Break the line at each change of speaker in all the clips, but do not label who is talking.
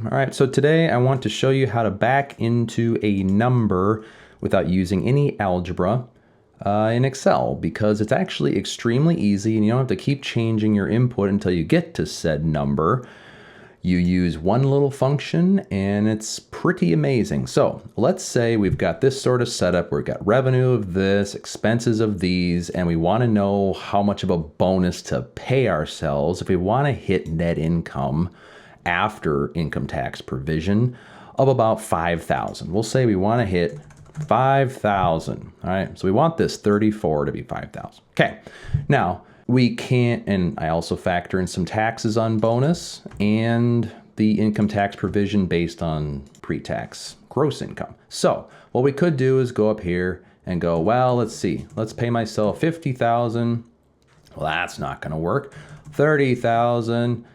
All right, so today I want to show you how to back into a number without using any algebra in Excel, because it's actually extremely easy and you don't have to keep changing your input until you get to said number. You use one little function and it's pretty amazing. So let's say we've got this sort of setup. We've got revenue of this, expenses of these, and we want to know how much of a bonus to pay ourselves if we want to hit net income after income tax provision of about 5,000. We'll say we want to hit 5,000. All right, so we want this 34 to be 5,000. Okay, now we can't, and I also factor in some taxes on bonus and the income tax provision based on pre-tax gross income. So what we could do is go up here and go, well, let's see, let's pay myself 50,000. Well, that's not going to work. 30,000.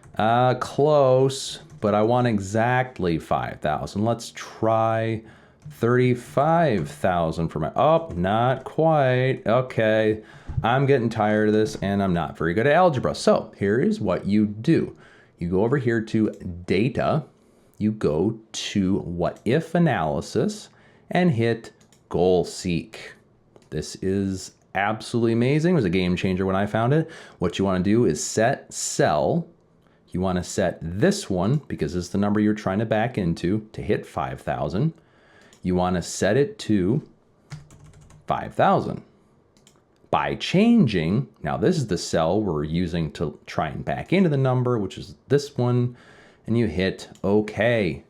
Close, but I want exactly 5,000. Let's try 35,000 for my, oh, not quite. Okay, I'm getting tired of this and I'm not very good at algebra. So here is what you do. You go over here to data, you go to what if analysis and hit goal seek. This is absolutely amazing. It was a game changer when I found it. What you want to do is set cell. You want to set this one, because this is the number you're trying to back into, to hit 5,000. You want to set it to 5,000. By changing, now this is the cell we're using to try and back into the number, which is this one, and you hit OK.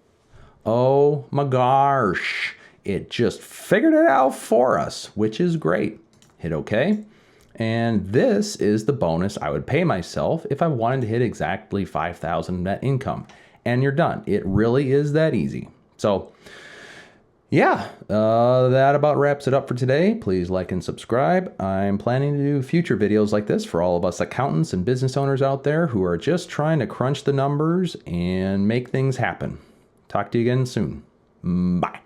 Oh my gosh, it just figured it out for us, which is great. Hit OK. And this is the bonus I would pay myself if I wanted to hit exactly 5,000 net income. And you're done. It really is that easy. So yeah, that about wraps it up for today. Please like and subscribe. I'm planning to do future videos like this for all of us accountants and business owners out there who are just trying to crunch the numbers and make things happen. Talk to you again soon. Bye.